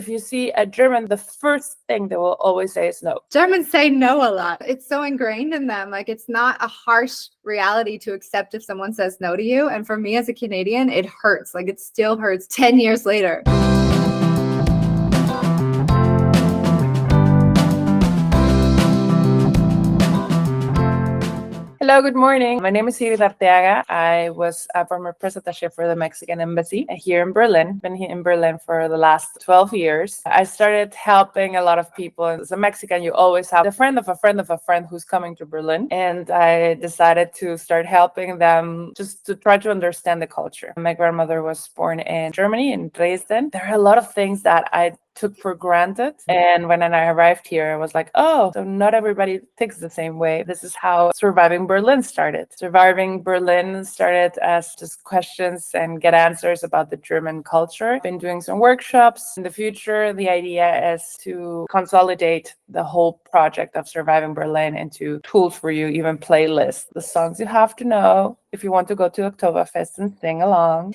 If you see a German, the first thing they will always say is no. Germans say no a lot. It's so ingrained in them. Like, it's not a harsh reality to accept if someone says no to you. And for me as a Canadian, it hurts. Like, it still hurts 10 years later. Hello, good morning. My name is Sigrid. I was a former press attaché for the Mexican embassy here in Berlin. Been here in Berlin for the last 12 years. I started helping a lot of people. As a Mexican, you always have a friend of a friend of a friend who's coming to Berlin. And I decided to start helping them just to try to understand the culture. My grandmother was born in Germany, in Dresden. There are a lot of things that I took for granted. And when I arrived here, I was like, oh, so not everybody thinks the same way. This is how Surviving Berlin started. Surviving Berlin started as just questions and get answers about the German culture. I've been doing some workshops. In the future, the idea is to consolidate the whole project of Surviving Berlin into tools for you, even playlists, the songs you have to know if you want to go to Oktoberfest and sing along,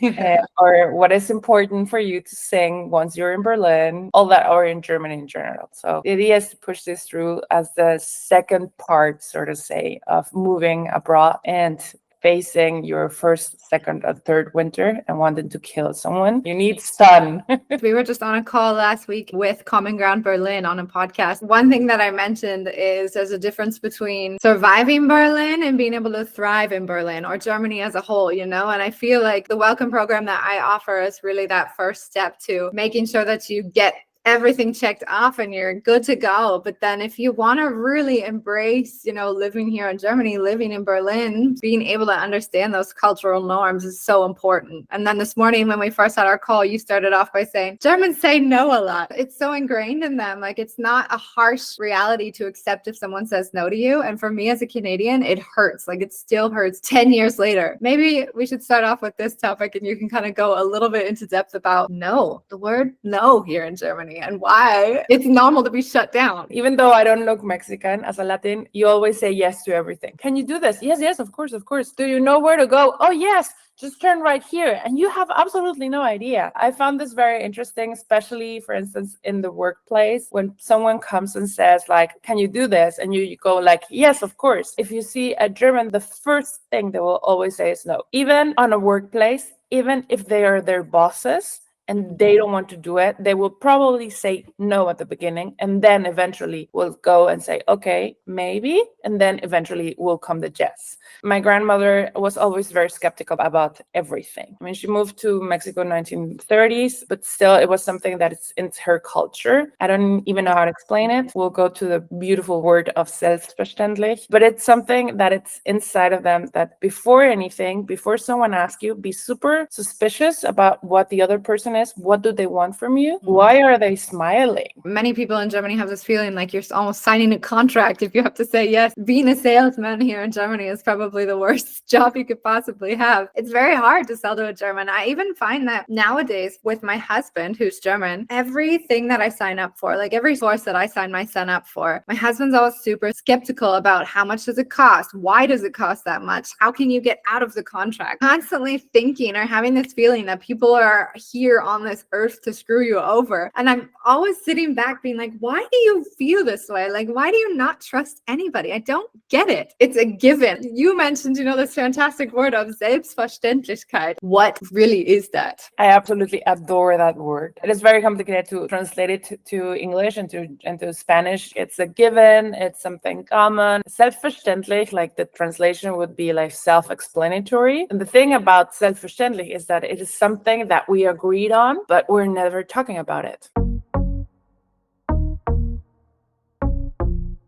or what is important for you to sing once you're in Berlin, all that, or in Germany in general. So the idea is to push this through as the second part, so to say, of moving abroad and facing your first, second, or third winter and wanting to kill someone. You need sun. We were just on a call last week with Common Ground Berlin on a podcast. One thing that I mentioned is there's a difference between surviving Berlin and being able to thrive in Berlin or Germany as a whole, you know? And I feel like the welcome program that I offer is really that first step to making sure that you get everything checked off and you're good to go. But then if you want to really embrace, you know, living here in Germany, living in Berlin, being able to understand those cultural norms is so important. And then this morning when we first had our call, you started off by saying Germans say no a lot. It's so ingrained in them. Like, it's not a harsh reality to accept if someone says no to you. And for me as a Canadian, it hurts. Like, it still hurts 10 years later. Maybe we should start off with this topic and you can kind of go a little bit into depth about no, the word no here in Germany, and why it's normal to be shut down. Even though I don't look Mexican, as a Latin, you always say yes to everything. Can you do this? Yes, of course, of course. Do you know where to go? Oh, yes. Just turn right here. And you have absolutely no idea. I found this very interesting, especially, for instance, in the workplace, when someone comes and says, like, can you do this? And you go like, yes, of course. If you see a German, the first thing they will always say is no. Even on a workplace, even if they are their bosses, and they don't want to do it, they will probably say no at the beginning, and then eventually will go and say, okay, maybe, and then eventually will come the yes. My grandmother was always very skeptical about everything. I mean, she moved to Mexico in the 1930s, but still it was something that is in her culture. I don't even know how to explain it. We'll go to the beautiful word of Selbstverständlich, but it's something that it's inside of them that before anything, before someone asks you, be super suspicious about what the other person is. What do they want from you? Why are they smiling? Many people in Germany have this feeling like you're almost signing a contract if you have to say yes. Being a salesman here in Germany is probably the worst job you could possibly have. It's very hard to sell to a German. I even find that nowadays with my husband, who's German, everything that I sign up for, like every course that I sign my son up for, my husband's always super skeptical about how much does it cost? Why does it cost that much? How can you get out of the contract? Constantly thinking or having this feeling that people are here on this earth to screw you over. And I'm always sitting back being like, why do you feel this way? Like, why do you not trust anybody? I don't get it. It's a given. You mentioned, you know, this fantastic word of Selbstverständlichkeit. What really is that? I absolutely adore that word. It is very complicated to translate it to English and to Spanish. It's a given. It's something common. Selbstverständlich, like the translation would be like self-explanatory. And the thing about selbstverständlich is that it is something that we agreed on, but we're never talking about it.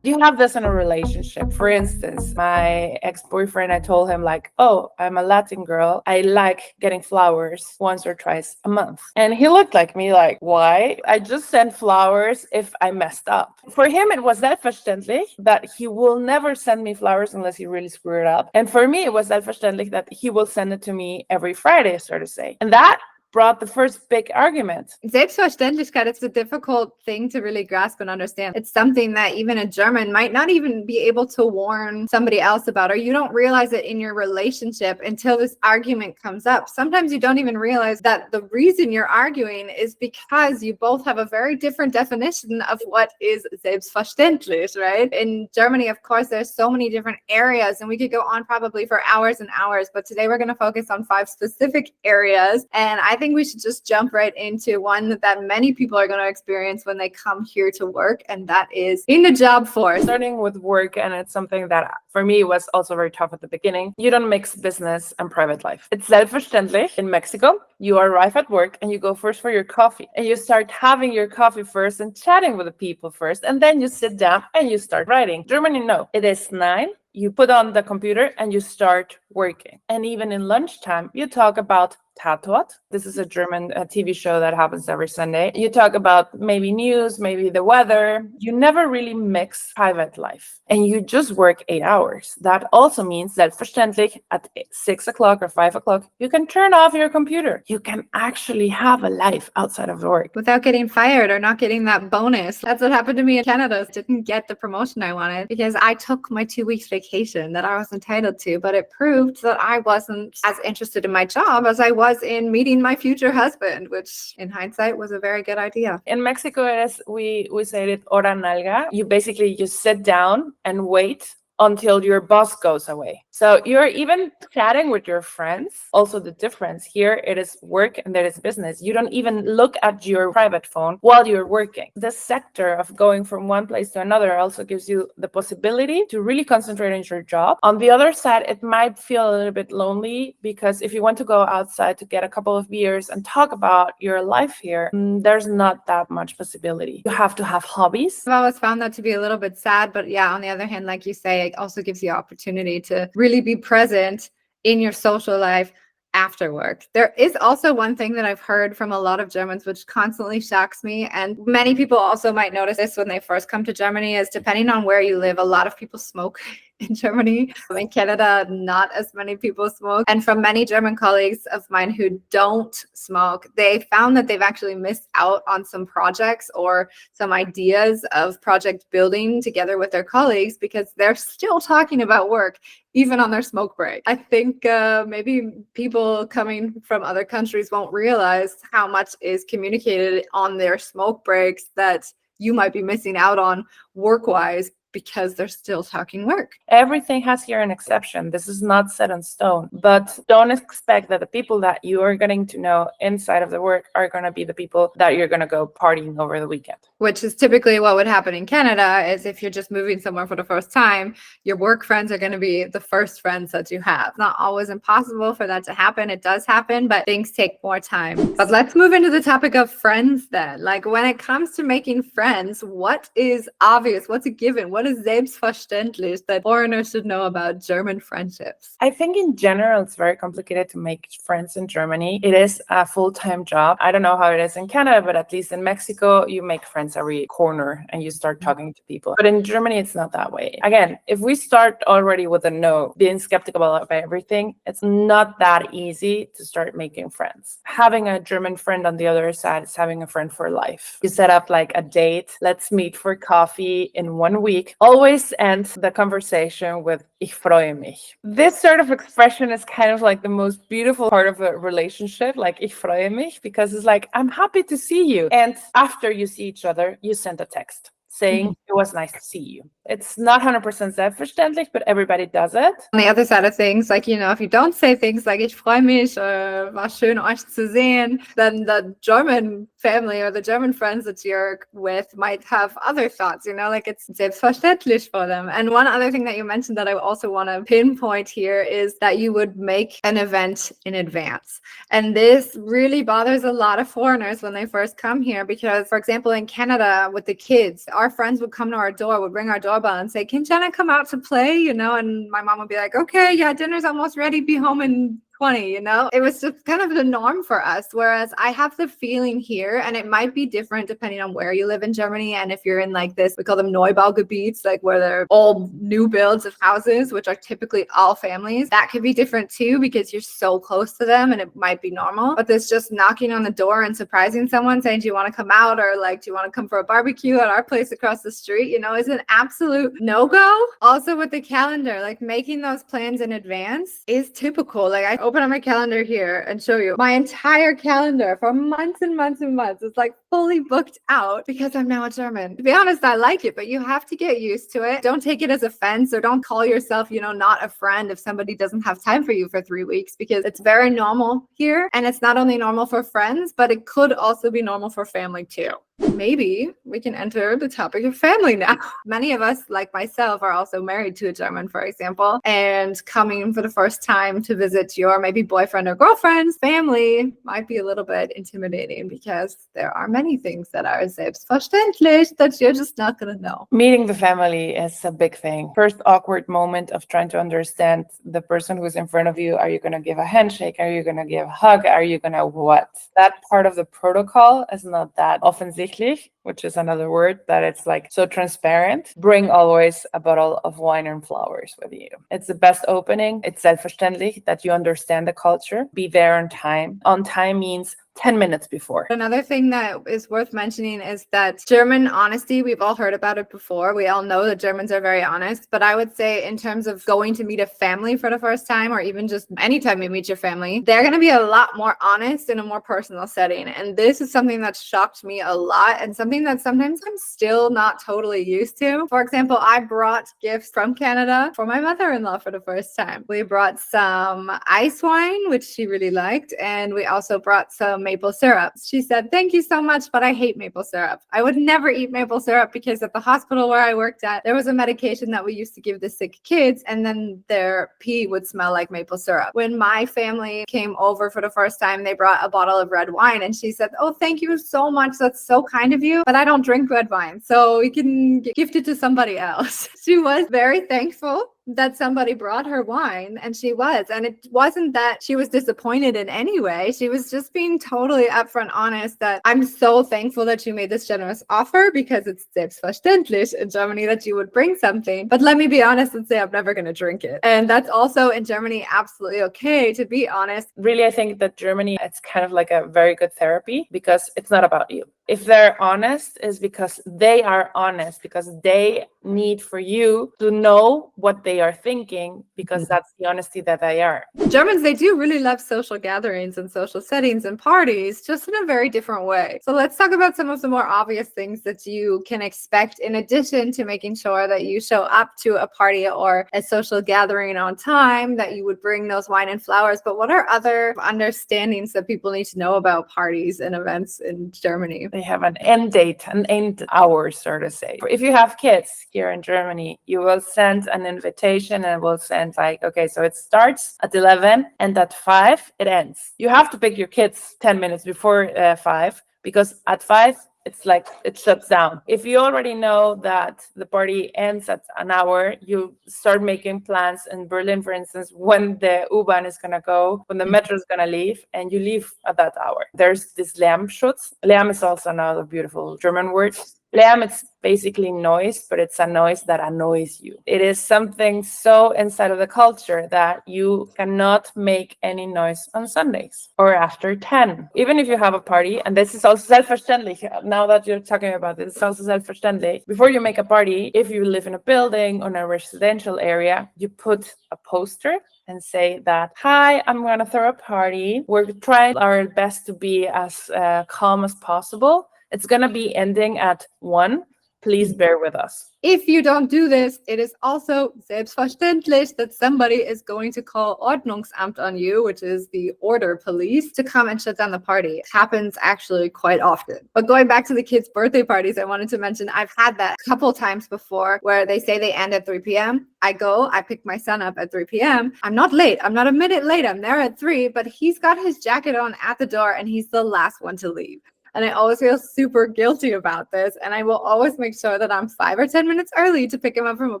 You have this in a relationship. For instance, my ex-boyfriend, I told him like, oh, I'm a Latin girl. I like getting flowers once or twice a month. And he looked like me like, why? I just send flowers if I messed up. For him, it was selbstverständlich that he will never send me flowers unless he really screwed it up. And for me, it was selbstverständlich that he will send it to me every Friday, so to say. And that brought the first big argument. Selbstverständlichkeit is a difficult thing to really grasp and understand. It's something that even a German might not even be able to warn somebody else about, or you don't realize it in your relationship until this argument comes up. Sometimes you don't even realize that the reason you're arguing is because you both have a very different definition of what is selbstverständlich, right? In Germany, of course, there's so many different areas, and we could go on probably for hours and hours, but today we're going to focus on 5 specific areas. And I think we should just jump right into one that many people are going to experience when they come here to work, and that is in the job force. Starting with work, and it's something that for me was also very tough at the beginning. You don't mix business and private life. It's selbstverständlich in Mexico. You arrive at work and you go first for your coffee, and you start having your coffee first and chatting with the people first, and then you sit down and you start writing. Germany, no. It is 9. You put on the computer and you start working. And even in lunchtime, you talk about Tatort. This is a German TV show that happens every Sunday. You talk about maybe news, maybe the weather. You never really mix private life, and you just work 8 hours. That also means selbstverständlich at 6 o'clock or 5 o'clock, you can turn off your computer. You can actually have a life outside of work. Without getting fired or not getting that bonus. That's what happened to me in Canada. I didn't get the promotion I wanted because I took my 2 weeks vacation that I was entitled to, but it proved that I wasn't as interested in my job as I was in meeting my future husband, which in hindsight was a very good idea. In Mexico, it is, we say it hora nalga. You basically just sit down and wait until your boss goes away. So you're even chatting with your friends. Also, the difference here, it is work and there is business. You don't even look at your private phone while you're working. The sector of going from one place to another also gives you the possibility to really concentrate on your job. On the other side, it might feel a little bit lonely because if you want to go outside to get a couple of beers and talk about your life here, there's not that much possibility. You have to have hobbies. I've always found that to be a little bit sad, but yeah, on the other hand, like you say, it also gives you opportunity to really be present in your social life after work. There is also one thing that I've heard from a lot of Germans, which constantly shocks me. And many people also might notice this when they first come to Germany, is depending on where you live, a lot of people smoke in Germany. In Canada, not as many people smoke. And from many German colleagues of mine who don't smoke, they found that they've actually missed out on some projects or some ideas of project building together with their colleagues because they're still talking about work, even on their smoke break. I think maybe people coming from other countries won't realize how much is communicated on their smoke breaks that you might be missing out on work-wise because they're still talking work. Everything has here an exception. This is not set in stone, but don't expect that the people that you are getting to know inside of the work are going to be the people that you're going to go partying over the weekend. Which is typically what would happen in Canada is if you're just moving somewhere for the first time, your work friends are going to be the first friends that you have. It's not always impossible for that to happen. It does happen, but things take more time. But let's move into the topic of friends then. Like when it comes to making friends, what is obvious? What's a given? What is selbstverständlich that foreigners should know about German friendships? I think in general, it's very complicated to make friends in Germany. It is a full-time job. I don't know how it is in Canada, but at least in Mexico, you make friends every corner and you start talking to people. But in Germany, it's not that way. Again, if we start already with a no, being skeptical about everything, it's not that easy to start making friends. Having a German friend on the other side is having a friend for life. You set up like a date, let's meet for coffee in 1 week. Always end the conversation with ich freue mich. This sort of expression is kind of like the most beautiful part of a relationship, like ich freue mich, because it's like, I'm happy to see you. And after you see each other, you send a text saying it was nice to see you. It's not 100% selbstverständlich, but everybody does it. On the other side of things, like, you know, if you don't say things like ich freue mich, war schön euch zu sehen, then the German family or the German friends that you're with might have other thoughts, you know, like it's selbstverständlich for them. And one other thing that you mentioned that I also want to pinpoint here is that you would make an event in advance. And this really bothers a lot of foreigners when they first come here because, for example, in Canada with the kids, our friends would come to our door, would ring our doorbell and say, can Jenna come out to play? You know, and my mom would be like, okay, yeah, dinner's almost ready. Be home in 20, It was just kind of the norm for us. Whereas I have the feeling here, and it might be different depending on where you live in Germany. And if you're in like this, we call them Neubaugebiets, like where they're all new builds of houses, which are typically all families, that could be different too, because you're so close to them and it might be normal. But there's just knocking on the door and surprising someone saying, do you want to come out? Or like, do you want to come for a barbecue at our place across the street? Is an absolute no-go. Also with the calendar, like making those plans in advance is typical. Like I open up my calendar here and show you my entire calendar for months and months and months. It's like fully booked out because I'm now a German. To be honest, I like it, but you have to get used to it. Don't take it as offense, or don't call yourself, not a friend if somebody doesn't have time for you for 3 weeks, because it's very normal here. And it's not only normal for friends, but it could also be normal for family too. Maybe we can enter the topic of family now. Many of us, like myself, are also married to a German, for example, and coming for the first time to visit your maybe boyfriend or girlfriend's family might be a little bit intimidating, because there are many things that are selbstverständlich that you're just not going to know. Meeting the family is a big thing. First awkward moment of trying to understand the person who's in front of you. Are you going to give a handshake? Are you going to give a hug? Are you going to what? That part of the protocol is not that offensichtlich, which is another word that it's like so transparent. Bring always a bottle of wine and flowers with you. It's the best opening. It's selbstverständlich that you understand the culture. Be there on time. On time means 10 minutes before. Another thing that is worth mentioning is that German honesty, we've all heard about it before. We all know that Germans are very honest, but I would say in terms of going to meet a family for the first time, or even just anytime you meet your family, they're going to be a lot more honest in a more personal setting. And this is something that shocked me a lot, and something that sometimes I'm still not totally used to. For example, I brought gifts from Canada for my mother-in-law for the first time. We brought some ice wine, which she really liked, and we also brought some maple syrup. She said, thank you so much, but I hate maple syrup. I would never eat maple syrup, because at the hospital where I worked at, there was a medication that we used to give the sick kids, and then their pee would smell like maple syrup. When my family came over for the first time, they brought a bottle of red wine, and she said, oh, thank you so much. That's so kind of you, but I don't drink red wine, so you can gift it to somebody else. She was very thankful that somebody brought her wine, and it wasn't that she was disappointed in any way. She was just being totally upfront honest that I'm so thankful that you made this generous offer, because it's selbstverständlich in Germany that you would bring something, but let me be honest and say I'm never going to drink it. And that's also in Germany absolutely okay to be honest. Really, I think that Germany, it's kind of like a very good therapy, because it's not about you. If they're honest, is because they are honest, because they need for you to know what they are thinking, because that's the honesty that they are. Germans, they do really love social gatherings and social settings and parties, just in a very different way. So let's talk about some of the more obvious things that you can expect, in addition to making sure that you show up to a party or a social gathering on time, that you would bring those wine and flowers. But what are other understandings that people need to know about parties and events in Germany? They have an end date, an end hour, so to say. If you have kids here in Germany, you will send an invitation, and will send like, okay, so it starts at 11 and at 5 it ends. You have to pick your kids 10 minutes before 5, because at 5 it's like it shuts down. If you already know that the party ends at an hour, you start making plans. In Berlin, for instance, when the U-Bahn is going to go, when the metro is going to leave, and you leave at that hour. There's this Lärmschutz. Lärm is also another beautiful German word. Lärm, it's basically noise, but it's a noise that annoys you. It is something so inside of the culture that you cannot make any noise on Sundays or after 10. Even if you have a party, and this is also selbstverständlich, now that you're talking about it, it's also selbstverständlich. Before you make a party, if you live in a building or in a residential area, you put a poster and say that, hi, I'm going to throw a party. We're trying our best to be as calm as possible. It's going to be ending at 1. Please bear with us. If you don't do this, it is also selbstverständlich that somebody is going to call Ordnungsamt on you, which is the order police, to come and shut down the party. It happens actually quite often. But going back to the kids' birthday parties, I wanted to mention I've had that a couple times before, where they say they end at 3 p.m. I go, I pick my son up at 3 p.m. I'm not late. I'm not a minute late. I'm there at 3, but he's got his jacket on at the door, and he's the last one to leave. And I always feel super guilty about this. And I will always make sure that I'm 5 or 10 minutes early to pick him up from a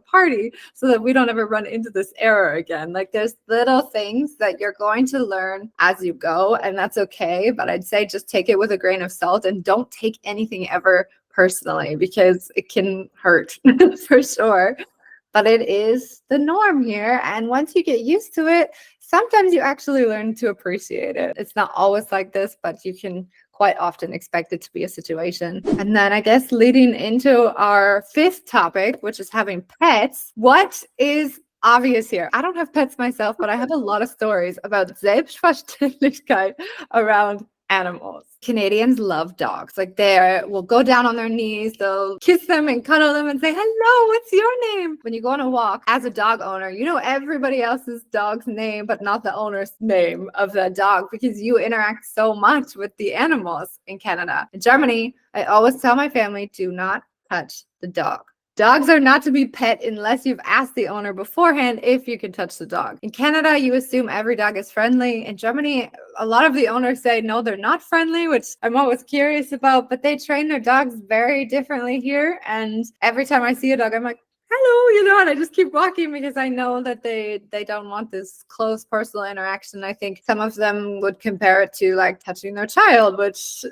party so that we don't ever run into this error again. Like there's little things that you're going to learn as you go, and that's okay. But I'd say just take it with a grain of salt and don't take anything ever personally, because it can hurt for sure. But it is the norm here. And once you get used to it, sometimes you actually learn to appreciate it. It's not always like this, but you can quite often expect it to be a situation. And then I guess leading into our 5th topic, which is having pets, what is obvious here? I don't have pets myself, but I have a lot of stories about Selbstverständlichkeit around animals. Canadians love dogs. Like they will go down on their knees, they'll kiss them and cuddle them and say, hello, what's your name? When you go on a walk as a dog owner, you know everybody else's dog's name, but not the owner's name of the dog, because you interact so much with the animals in Canada. In Germany, I always tell my family, do not touch the dog. Dogs are not to be pet unless you've asked the owner beforehand if you can touch the dog. In Canada, you assume every dog is friendly. In Germany, a lot of the owners say, no, they're not friendly, which I'm always curious about, but they train their dogs very differently here. And every time I see a dog, I'm like, hello, and I just keep walking because I know that they don't want this close personal interaction. I think some of them would compare it to like touching their child, which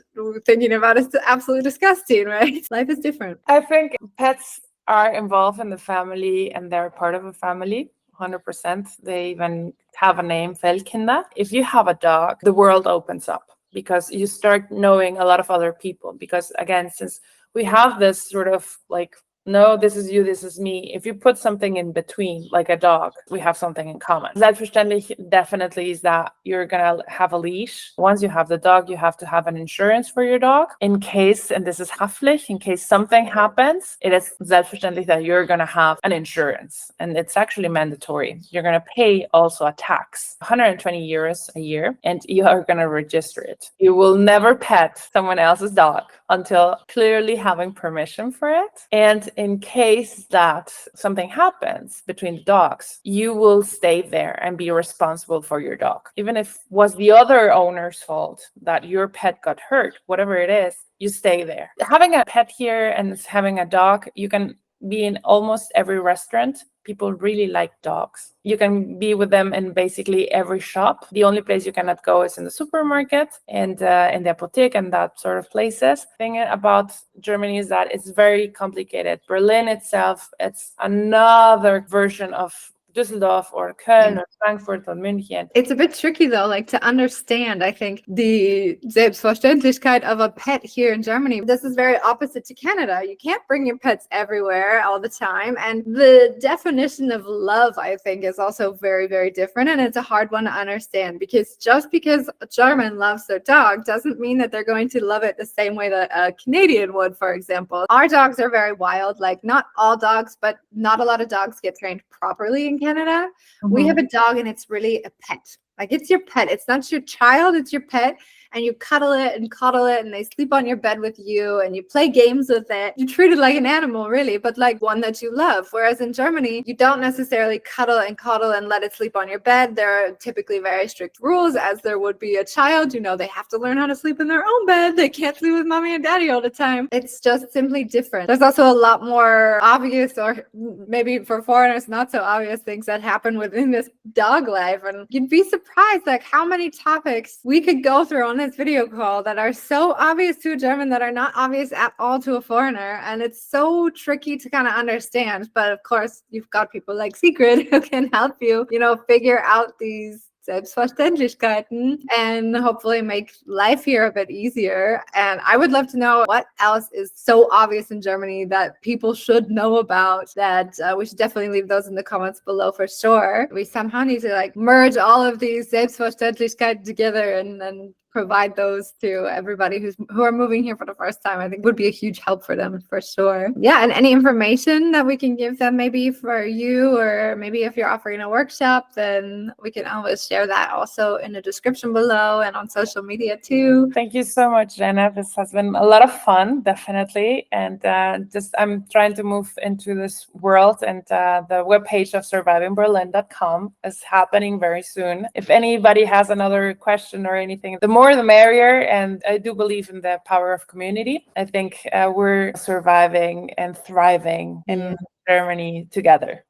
thinking about is absolutely disgusting, right? Life is different. I think pets are involved in the family and they're part of a family. 100%. They even have a name, Feldkinder. If you have a dog, the world opens up because you start knowing a lot of other people. Because again, since we have this sort of like, no, this is you, this is me. If you put something in between, like a dog, we have something in common. Selbstverständlich definitely is that you're going to have a leash. Once you have the dog, you have to have an insurance for your dog. In case, and this is haftlich, in case something happens, it is selbstverständlich that you're going to have an insurance. And it's actually mandatory. You're going to pay also a tax, 120 euros a year, and you are going to register it. You will never pet someone else's dog until clearly having permission for it. And in case that something happens between the dogs, you will stay there and be responsible for your dog. Even if it was the other owner's fault that your pet got hurt, whatever it is, you stay there. Having a pet here and having a dog, you can be in almost every restaurant. People really like dogs. You can be with them in basically every shop. The only place you cannot go is in the supermarket and in the apotheke and that sort of places. The thing about Germany is that it's very complicated. Berlin itself, it's another version of Düsseldorf or Köln or Frankfurt or München. It's a bit tricky though, like to understand, I think, the Selbstverständlichkeit of a pet here in Germany. This is very opposite to Canada. You can't bring your pets everywhere all the time. And the definition of love, I think, is also very, very different. And it's a hard one to understand because just because a German loves their dog doesn't mean that they're going to love it the same way that a Canadian would, for example. Our dogs are very wild, like not all dogs, but not a lot of dogs get trained properly in Canada. We have a dog and it's really a pet. Like it's your pet. It's not your child, it's your pet. And you cuddle it and coddle it and they sleep on your bed with you and you play games with it. You treat it like an animal, really, but like one that you love. Whereas in Germany, you don't necessarily cuddle and coddle and let it sleep on your bed. There are typically very strict rules, as there would be a child. You know, they have to learn how to sleep in their own bed. They can't sleep with mommy and daddy all the time. It's just simply different. There's also a lot more obvious, or maybe for foreigners, not so obvious things that happen within this dog life. And you'd be surprised like how many topics we could go through on this video call that are so obvious to a German that are not obvious at all to a foreigner. And it's so tricky to kind of understand. But of course, you've got people like Sigrid who can help you, figure out these Selbstverständlichkeiten and hopefully make life here a bit easier. And I would love to know what else is so obvious in Germany that people should know about, that we should definitely leave those in the comments below for sure. We somehow need to merge all of these Selbstverständlichkeiten together and provide those to everybody who are moving here for the first time. I think would be a huge help for them for sure. Yeah, and any information that we can give them maybe for you, or maybe if you're offering a workshop, then we can always share that also in the description below and on social media too. Thank you so much, Jenna. This has been a lot of fun, definitely. And I'm trying to move into this world, and the webpage of survivingberlin.com is happening very soon. If anybody has another question or anything, the more more the merrier. And I do believe in the power of community. I think we're surviving and thriving in Germany together.